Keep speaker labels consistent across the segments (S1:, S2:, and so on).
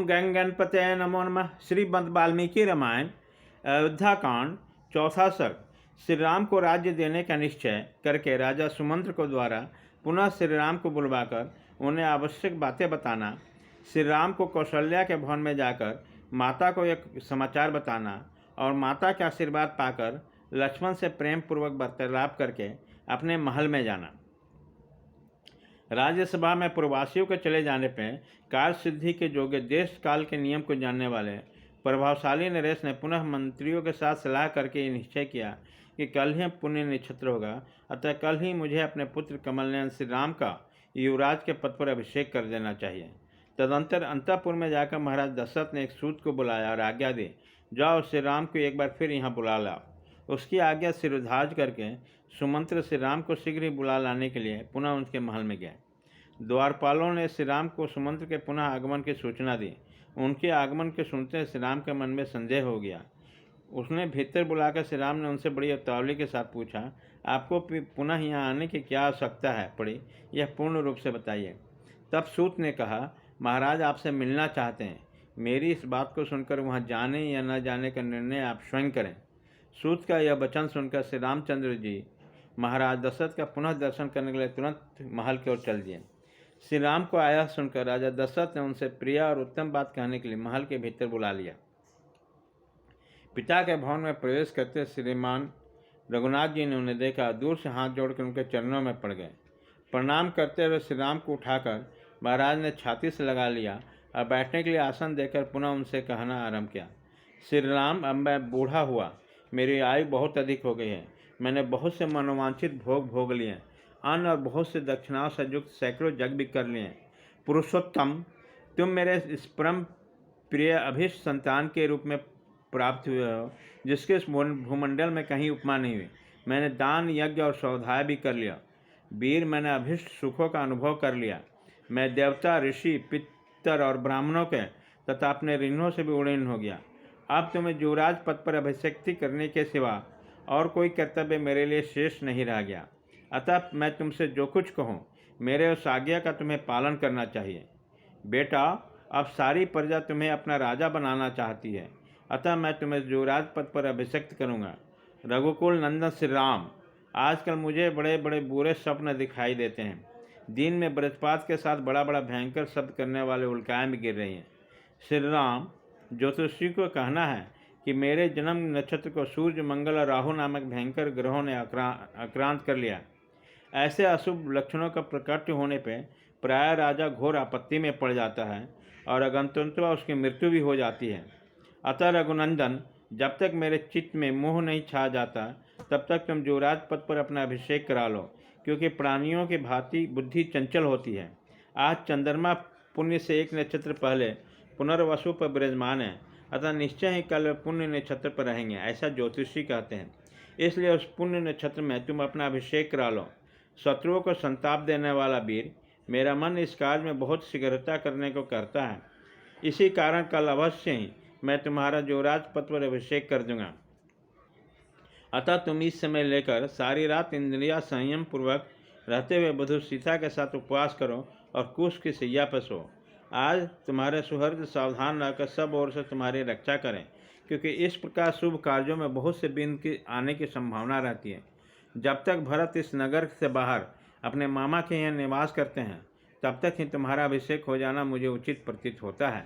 S1: ओम गंग गणपते नमो नमः। श्रीमद् वाल्मीकि रामायण अयोध्याकांड चौथा सर्ग। श्री राम को राज्य देने का निश्चय करके राजा सुमंत्र को द्वारा पुनः श्री राम को बुलवाकर उन्हें आवश्यक बातें बताना, श्री राम को कौशल्या के भवन में जाकर माता को एक समाचार बताना और माता के आशीर्वाद पाकर लक्ष्मण से प्रेम पूर्वक वार्तालाप करके अपने महल में जाना। राज्यसभा में प्रवासियों के चले जाने पर कार्य सिद्धि के योग्य देश काल के नियम को जानने वाले प्रभावशाली नरेश ने पुनः मंत्रियों के साथ सलाह करके ये निश्चय किया कि कल ही पुण्य नक्षत्र होगा, अतः कल ही मुझे अपने पुत्र कमलनयन श्री राम का युवराज के पद पर अभिषेक कर देना चाहिए। तदंतर अंतःपुर में जाकर महाराज दशरथ ने एक सूत को बुलाया और आज्ञा दी, जाओ श्री राम को एक बार फिर यहाँ बुला लाओ। उसकी आज्ञा शिरोधार्य करके सुमंत्र श्री राम को शीघ्र ही बुला लाने के लिए पुनः उनके महल में गए। द्वारपालों ने श्री राम को सुमंत्र के पुनः आगमन की सूचना दी। उनके आगमन के सुनते श्री राम के मन में संदेह हो गया। उसने भीतर बुलाकर श्री राम ने उनसे बड़ी उतावली के साथ पूछा, आपको पुनः यहाँ आने की क्या आवश्यकता है पड़ी, यह पूर्ण रूप से बताइए। तब सूत ने कहा, महाराज आपसे मिलना चाहते हैं। मेरी इस बात को सुनकर वहाँ जाने या न जाने का निर्णय आप स्वयं करें। सूत का यह वचन सुनकर श्री रामचंद्र जी महाराज दशरथ का पुनः दर्शन करने के लिए तुरंत महल की ओर चल दिए। श्री राम को आया सुनकर राजा दशरथ ने उनसे प्रिय और उत्तम बात कहने के लिए महल के भीतर बुला लिया। पिता के भवन में प्रवेश करते श्रीमान रघुनाथ जी ने उन्हें देखा, दूर से हाथ जोड़कर उनके चरणों में पड़ गए। प्रणाम करते हुए श्री राम को उठाकर महाराज ने छाती से लगा लिया और बैठने के लिए आसन देकर पुनः उनसे कहना आरंभ किया, श्री राम, अब मैं बूढ़ा हुआ, मेरी आयु बहुत अधिक हो गई है। मैंने बहुत से मनोवांछित भोग लिए, अन्न और बहुत से दक्षिणाओं से युक्त सैकड़ों यज्ञ भी कर लिए। पुरुषोत्तम, तुम मेरे इस परम प्रिय अभिष्ट संतान के रूप में प्राप्त हुए हो, जिसके इस भूमंडल में कहीं उपमा नहीं हुई। मैंने दान यज्ञ और स्वाध्याय भी कर लिया। वीर, मैंने अभिष्ट सुखों का अनुभव कर लिया। मैं देवता, ऋषि, पितर और ब्राह्मणों के तथा अपने ऋणों से भी उड़ीन हो गया। अब तुम्हें युवराज पद पर अभिषेक्ति करने के सिवा और कोई कर्तव्य मेरे लिए शेष नहीं रह गया। अतः मैं तुमसे जो कुछ कहूँ, मेरे उस आज्ञा का तुम्हें पालन करना चाहिए। बेटा, अब सारी प्रजा तुम्हें अपना राजा बनाना चाहती है, अतः मैं तुम्हें युवराज पद पर अभिषिक्त करूँगा। रघुकुल नंदन श्री राम, आजकल मुझे बड़े बड़े बुरे स्वप्न दिखाई देते हैं। दिन में वज्रपात के साथ बड़ा बड़ा भयंकर शब्द करने वाले उल्काएँ भी गिर रही हैं। श्री राम, ज्योतिषी को कहना है कि मेरे जन्म नक्षत्र को सूर्य, मंगल और राहु नामक भयंकर ग्रहों ने आक्रांत कर लिया। ऐसे अशुभ लक्षणों का प्रकट होने पर प्राय राजा घोर आपत्ति में पड़ जाता है और अगंतुत्वा उसकी मृत्यु भी हो जाती है। अतः रघुनंदन, जब तक मेरे चित्त में मोह नहीं छा जाता तब तक तुम युवराज पद पर अपना अभिषेक करा लो, क्योंकि प्राणियों की भांति बुद्धि चंचल होती है। आज चंद्रमा पुण्य से एक नक्षत्र पहले पुनर्वसु पर विराजमान है, अतः निश्चय ही कल पुण्य नक्षत्र पर रहेंगे, ऐसा ज्योतिषी कहते हैं। इसलिए उस पुण्य नक्षत्र में तुम अपना अभिषेक करा लो। शत्रुओं को संताप देने वाला वीर, मेरा मन इस कार्य में बहुत शीघ्रता करने को करता है। इसी कारण कल अवश्य ही मैं तुम्हारा युवराज पद पर अभिषेक कर दूंगा। अतः तुम इस समय लेकर सारी रात इंद्रिया संयम पूर्वक रहते हुए वधू सीता के साथ उपवास करो और कुश की सैया पर सो। आज तुम्हारे सुहृद सावधान रहकर सब ओर से तुम्हारी रक्षा करें, क्योंकि इस प्रकार शुभ कार्यों में बहुत से बिंद की आने की संभावना रहती है। जब तक भरत इस नगर से बाहर अपने मामा के यहाँ निवास करते हैं, तब तक ही तुम्हारा अभिषेक हो जाना मुझे उचित प्रतीत होता है।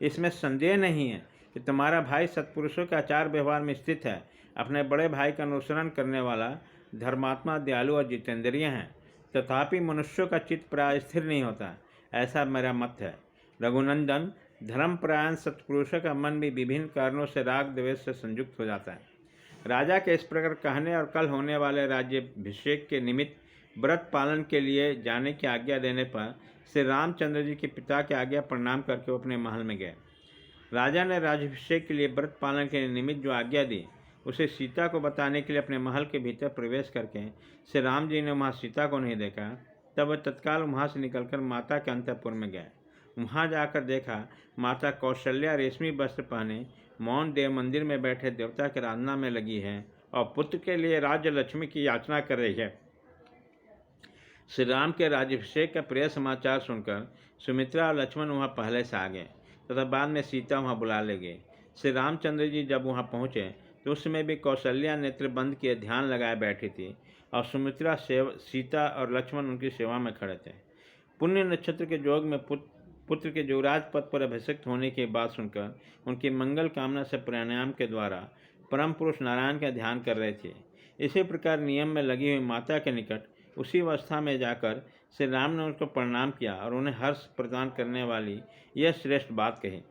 S1: इसमें संदेह नहीं है कि तुम्हारा भाई सत्पुरुषों के आचार व्यवहार में स्थित है, अपने बड़े भाई का अनुसरण करने वाला, धर्मात्मा, दयालु और जितेंद्रिय हैं। तथापि मनुष्यों का चित्त प्राय स्थिर नहीं होता, ऐसा मेरा मत है। रघुनंदन, धर्मपरायण सत्पुरुषों का मन भी विभिन्न कारणों से राग द्वेष से संयुक्त हो जाता है। राजा के इस प्रकार कहने और कल होने वाले राज्याभिषेक के निमित्त व्रत पालन के लिए जाने की आज्ञा देने पर श्री रामचंद्र जी के पिता की आज्ञा प्रणाम करके वो अपने महल में गए। राजा ने राज्याभिषेक के लिए व्रत पालन के निमित्त जो आज्ञा दी, उसे सीता को बताने के लिए अपने महल के भीतर प्रवेश करके श्री राम जी ने वहाँ सीता को नहीं देखा। तब वह तत्काल वहाँ से निकलकर माता के अंतःपुर में गए। वहाँ जाकर देखा माता कौशल्या रेशमी वस्त्र पहने मौन देव मंदिर में बैठे देवता की आराधना में लगी है और पुत्र के लिए राज्य लक्ष्मी की याचना कर रही है। श्री राम के राज्याभिषेक का प्रिय समाचार सुनकर सुमित्रा और लक्ष्मण वहाँ पहले से आ गए। तथा बाद में सीता वहाँ बुला ले गए। श्री रामचंद्र जी जब वहाँ पहुँचे तो उस समय भी कौशल्या नेत्र बंद किए ध्यान लगाए बैठी थी और सुमित्रा सीता और लक्ष्मण उनकी सेवा में खड़े थे। पुण्य नक्षत्र के योग में पुत्र के युवराज पद पर अभिषिक्त होने की बात सुनकर उनकी मंगल कामना से प्राणायाम के द्वारा परम पुरुष नारायण का ध्यान कर रहे थे। इसी प्रकार नियम में लगी हुई माता के निकट उसी अवस्था में जाकर श्री राम ने उनको प्रणाम किया और उन्हें हर्ष प्रदान करने वाली यह श्रेष्ठ बात कही।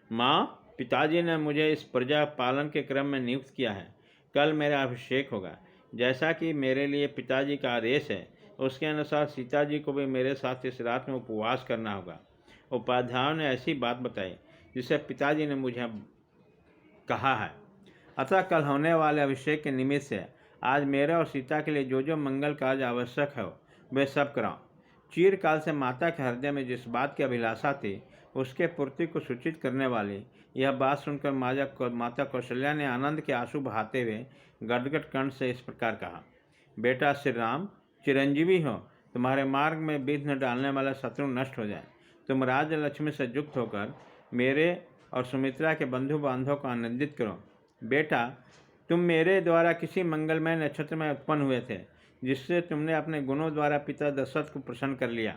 S1: माँ, पिताजी ने मुझे इस प्रजा पालन के क्रम में नियुक्त किया है। कल मेरा अभिषेक होगा। जैसा कि मेरे लिए पिताजी का आदेश है उसके अनुसार सीता जी को भी मेरे साथ इस रात में उपवास करना होगा। उपाध्यायों ने ऐसी बात बताई जिसे पिताजी ने मुझे कहा है। अतः कल होने वाले अभिषेक के निमित्त से आज मेरे और सीता के लिए जो जो मंगल कार्य आवश्यक है वे सब कराओ। चिरकाल से माता के हृदय में जिस बात की अभिलाषा थी उसके पूर्ति को सूचित करने वाली यह बात सुनकर माता कौशल्या ने आनंद के आंसू बहाते हुए गदगद कंठ से इस प्रकार कहा। बेटा श्री राम, चिरंजीवी हो। तुम्हारे मार्ग में विघ्न डालने वाला शत्रु नष्ट हो जाए। तुम राज्य लक्ष्मी से युक्त होकर मेरे और सुमित्रा के बंधु बांधवों को आनंदित करो। बेटा, तुम मेरे द्वारा किसी मंगलमय नक्षत्र में उत्पन्न हुए थे जिससे तुमने अपने गुणों द्वारा पिता दशरथ को प्रसन्न कर लिया।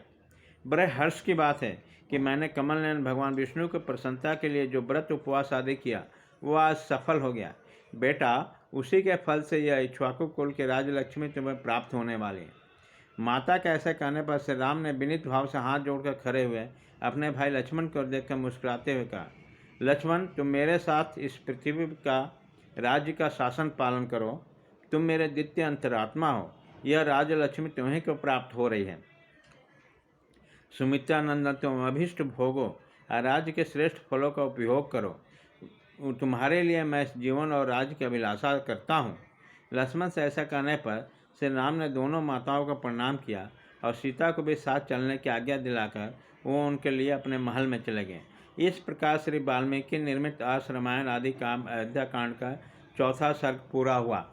S1: बड़े हर्ष की बात है कि मैंने कमल नयन भगवान विष्णु की प्रसन्नता के लिए जो व्रत उपवास आदि किया वो आज सफल हो गया। बेटा, उसी के फल से यह इक्ष्वाकु कुल के राजलक्ष्मी तुम्हें प्राप्त होने वाली है। माता के ऐसे कहने पर श्री राम ने विनीत भाव से हाथ जोड़कर खड़े हुए अपने भाई लक्ष्मण को देखकर मुस्कुराते हुए कहा, लक्ष्मण, तुम मेरे साथ इस पृथ्वी का राज्य का शासन पालन करो। तुम मेरे द्वितीय अंतरात्मा हो। यह राजलक्ष्मी तुम्हें को प्राप्त हो रही है। सुमित्रा नंदन, तुम अभीष्ट भोगो और राज्य के श्रेष्ठ फलों का उपयोग करो। तुम्हारे लिए मैं जीवन और राज्य की अभिलाषा करता हूँ। लक्ष्मण से ऐसा कहने पर श्री राम ने दोनों माताओं का प्रणाम किया और सीता को भी साथ चलने की आज्ञा दिलाकर वो उनके लिए अपने महल में चले गए। इस प्रकार श्री वाल्मीकि निर्मित आस रामायण आदि काम अयोध्या कांड का चौथा सर्ग पूरा हुआ।